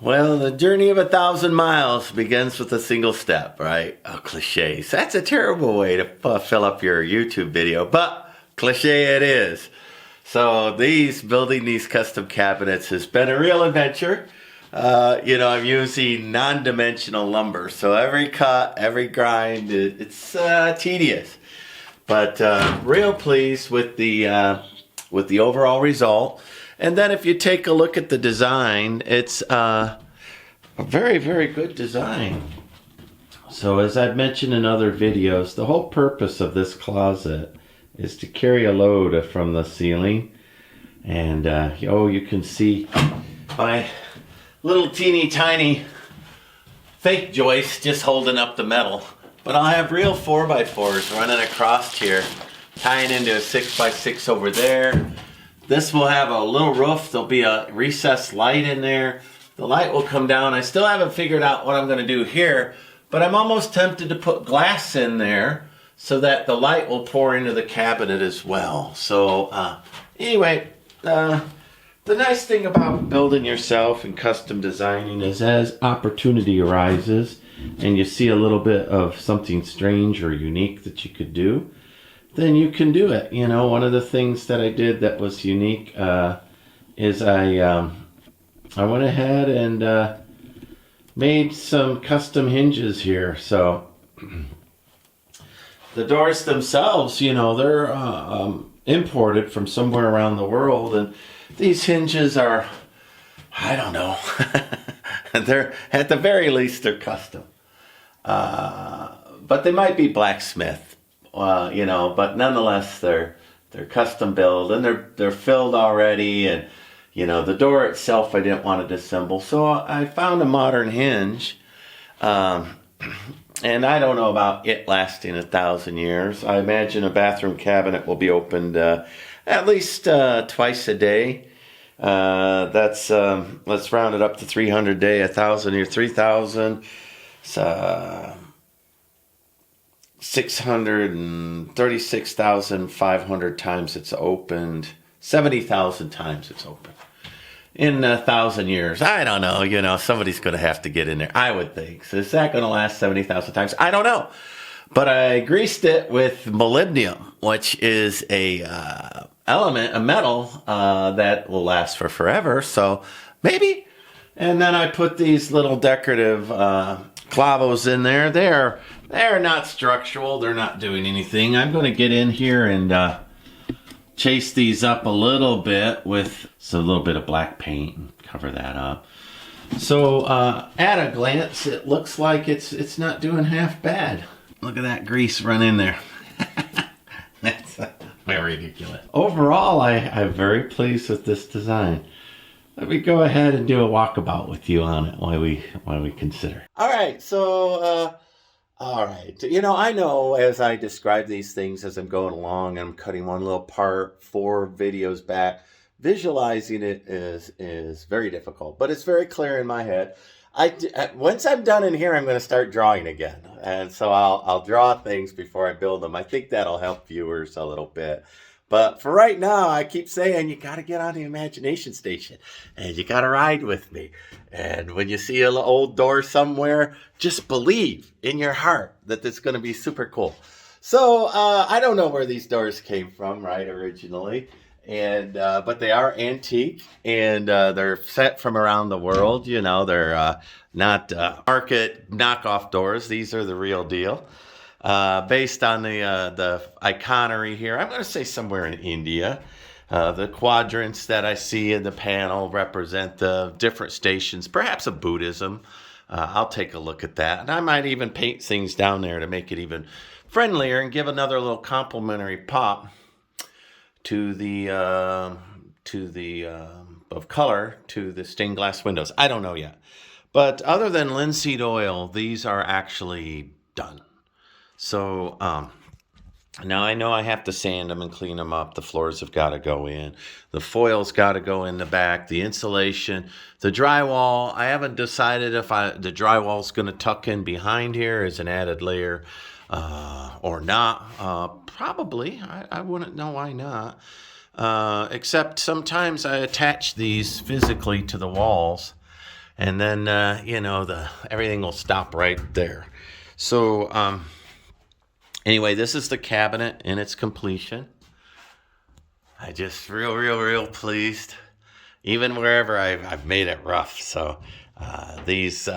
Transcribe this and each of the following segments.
Well, the journey of 1,000 miles begins with a single step, right? Oh, cliches. That's a terrible way to fill up your YouTube video, but cliche it is. So building these custom cabinets has been a real adventure. I'm using non-dimensional lumber, so every cut, every grind, it's tedious. But real pleased with the overall result. And then if you take a look at the design, it's a very, very good design. So as I've mentioned in other videos, the whole purpose of this closet is to carry a load from the ceiling. And you can see my little teeny tiny fake joist just holding up the metal. But I'll have real 4x4s running across here, tying into a 6x6 over there. This will have a little roof. There'll be a recessed light in there. The light will come down. I still haven't figured out what I'm going to do here, but I'm almost tempted to put glass in there so that the light will pour into the cabinet as well. So anyway, the nice thing about building yourself and custom designing is as opportunity arises and you see a little bit of something strange or unique that you could do, then you can do it. One of the things that I did that was unique is I went ahead and made some custom hinges here. So the doors themselves, they're imported from somewhere around the world, and these hinges are, I don't know, they're at the very least they're custom, but they might be blacksmithed. But nonetheless, they're custom built and they're filled already. And the door itself I didn't want to disassemble, so I found a modern hinge. And I don't know about it lasting 1,000 years. I imagine a bathroom cabinet will be opened at least twice a day. Let's round it up to 300 a day, 1,000 or 3,000. 636,500 times it's opened. 70,000 times it's opened. In 1,000 years, I don't know, somebody's going to have to get in there, I would think. So is that going to last 70,000 times? I don't know. But I greased it with molybdenum, which is a metal that will last for forever. So maybe. And then I put these little decorative clavos in there. They're not structural. They're not doing anything. I'm going to get in here and chase these up a little bit with a little bit of black paint and cover that up. So at a glance, it looks like it's not doing half bad. Look at that grease run in there. That's very ridiculous. Overall, I'm very pleased with this design. Let me go ahead and do a walkabout with you on it while we consider. All right, so all right. I know as I describe these things as I'm going along, I'm cutting one little part 4 videos back. Visualizing it is very difficult, but it's very clear in my head. Once I'm done in here, I'm going to start drawing again. And so I'll draw things before I build them. I think that'll help viewers a little bit. But for right now, I keep saying you got to get on the imagination station and you got to ride with me. And when you see an old door somewhere, just believe in your heart that it's going to be super cool. So I don't know where these doors came from, right, originally. And but they are antique and they're set from around the world. They're not market knockoff doors. These are the real deal. Based on the iconery here, I'm going to say somewhere in India. The quadrants that I see in the panel represent the different stations, perhaps of Buddhism. I'll take a look at that. And I might even paint things down there to make it even friendlier and give another little complimentary pop to the of color to the stained glass windows. I don't know yet. But other than linseed oil, these are actually done. So now I know I have to sand them and clean them up. The floors have got to go in. The foil's got to go in the back. The insulation, the drywall. I haven't decided if the drywall's going to tuck in behind here as an added layer or not. Probably. I wouldn't know why not. Except sometimes I attach these physically to the walls. And then, everything will stop right there. So, anyway, this is the cabinet in its completion. I just real pleased. Even wherever I've made it rough. So, these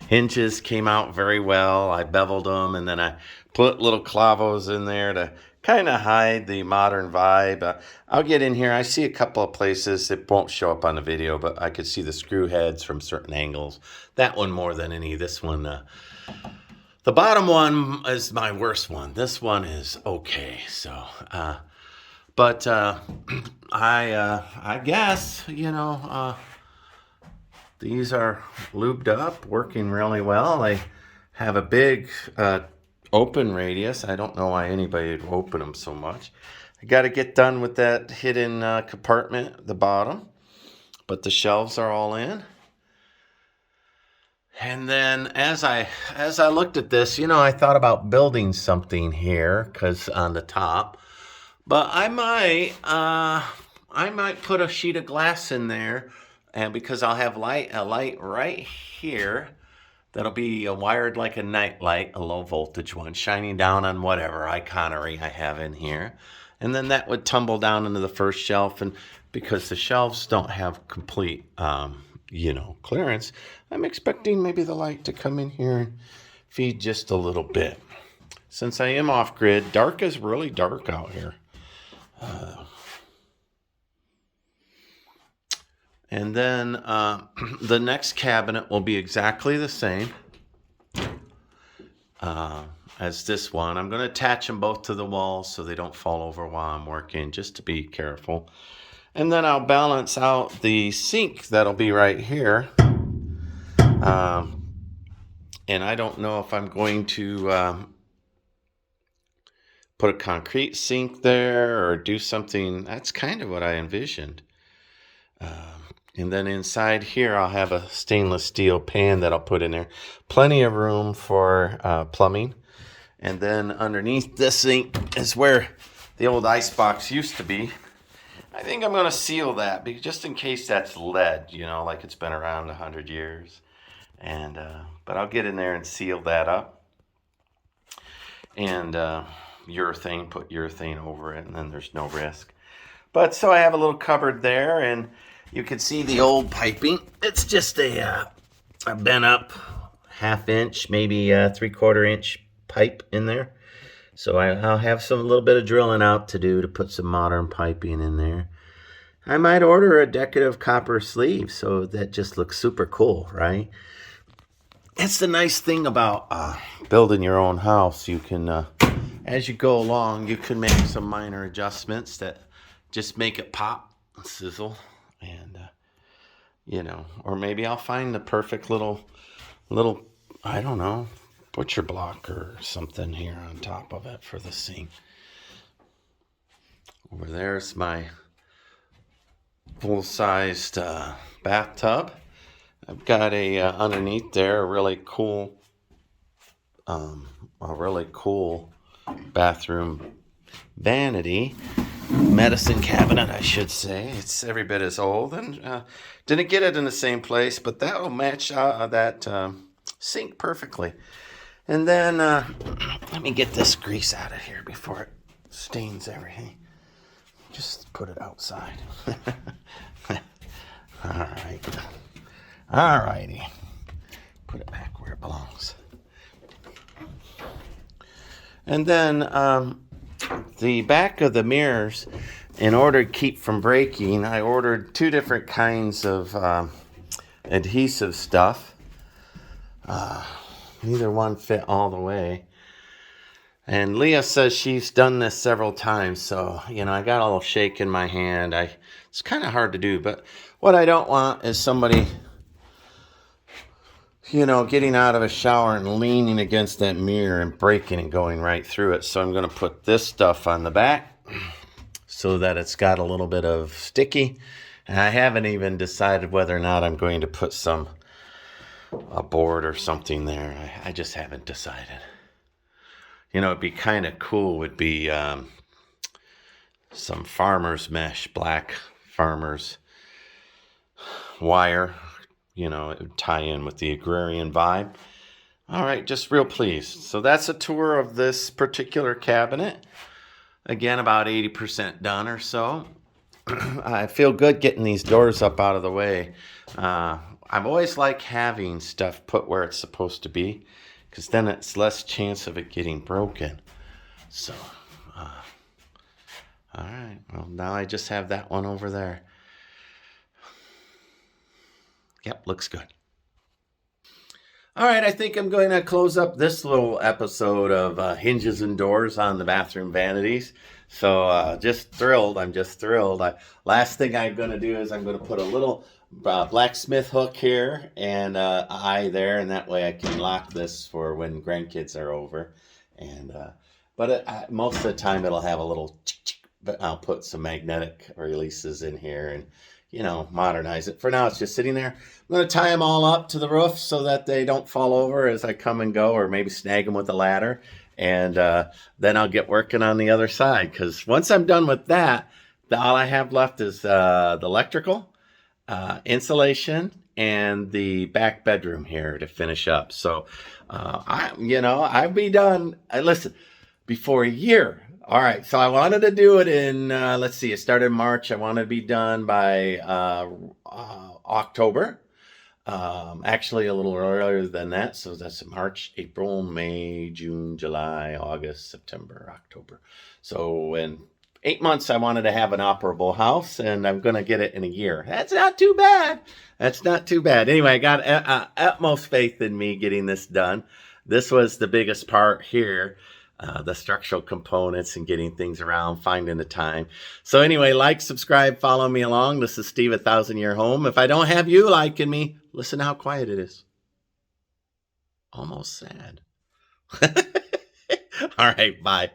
hinges came out very well. I beveled them, and then I put little clavos in there to kind of hide the modern vibe. I'll get in here. I see a couple of places. It won't show up on the video, but I could see the screw heads from certain angles. That one more than any. This one, the bottom one is my worst one. This one is okay. So, but I guess, these are lubed up, working really well. They have a big open radius. I don't know why anybody would open them so much. I got to get done with that hidden compartment at the bottom, but the shelves are all in. And then as I looked at this, I thought about building something here, because on the top, but I might put a sheet of glass in there, and because I'll have a light right here that'll be wired like a night light, a low voltage one, shining down on whatever iconery I have in here. And then that would tumble down into the first shelf. And because the shelves don't have complete, clearance, I'm expecting maybe the light to come in here and feed just a little bit. Since I am off grid, dark is really dark out here. And then the next cabinet will be exactly the same as this one. I'm going to attach them both to the wall so they don't fall over while I'm working, just to be careful. And then I'll balance out the sink that'll be right here. And I don't know if I'm going to put a concrete sink there or do something. That's kind of what I envisioned. And then inside here, I'll have a stainless steel pan that I'll put in there. Plenty of room for plumbing. And then underneath this sink is where the old icebox used to be. I think I'm going to seal that, because just in case that's lead, like it's been around 100 years. And but I'll get in there and seal that up. And put urethane over it, and then there's no risk. But so I have a little cupboard there, and you can see the old piping. It's just a bent up 1/2 inch, maybe 3/4 inch pipe in there. So I'll have a little bit of drilling out to do to put some modern piping in there. I might order a decorative copper sleeve, so that just looks super cool, right? That's the nice thing about building your own house. You can, as you go along, you can make some minor adjustments that just make it pop and sizzle. And, or maybe I'll find the perfect little, I don't know, butcher block or something here on top of it for the sink. Over there's my full-sized bathtub. I've got underneath there a really cool bathroom vanity. Medicine cabinet, I should say. It's every bit as old, and didn't get it in the same place, but that will match that sink perfectly. And then let me get this grease out of here before it stains everything. Just put it outside. All righty. Put it back where it belongs. And then the back of the mirrors, in order to keep from breaking, I ordered 2 different kinds of adhesive stuff. Neither one fit all the way. And Leah says she's done this several times, so, I got a little shake in my hand. It's kind of hard to do, but what I don't want is somebody, getting out of a shower and leaning against that mirror and breaking and going right through it. So I'm going to put this stuff on the back so that it's got a little bit of sticky. And I haven't even decided whether or not I'm going to put a board or something there. I just haven't decided. It'd be kind of cool would be some farmer's mesh, black farmer's wire, it would tie in with the agrarian vibe. All right, just real pleased. So that's a tour of this particular cabinet. Again, about 80% done or so. I feel good getting these doors up out of the way. I've always liked having stuff put where it's supposed to be, because then it's less chance of it getting broken. So, all right. Well, now I just have that one over there. Yep, looks good. All right, I think I'm going to close up this little episode of Hinges and Doors on the Bathroom Vanities. So just thrilled. I'm just thrilled. Last thing I'm going to do is I'm going to put a little blacksmith hook here and eye there, and that way I can lock this for when grandkids are over. And but most of the time it'll have a little but I'll put some magnetic releases in here and modernize it. For now, it's just sitting there. I'm going to tie them all up to the roof so that they don't fall over as I come and go, or maybe snag them with a ladder. And then I'll get working on the other side, because once I'm done with that, all I have left is the electrical, insulation, and the back bedroom here to finish up. So, I'll be done. Listen, before a year. All right, so I wanted to do it in, let's see, it started in March. I wanted to be done by October. Actually, a little earlier than that. So that's March, April, May, June, July, August, September, October. So in 8 months, I wanted to have an operable house, and I'm going to get it in a year. That's not too bad. That's not too bad. Anyway, I got utmost faith in me getting this done. This was the biggest part here. The structural components and getting things around, finding the time. So anyway, like, subscribe, follow me along. This is Steve, 1,000-Year Home. If I don't have you liking me, listen how quiet it is. Almost sad. All right, bye.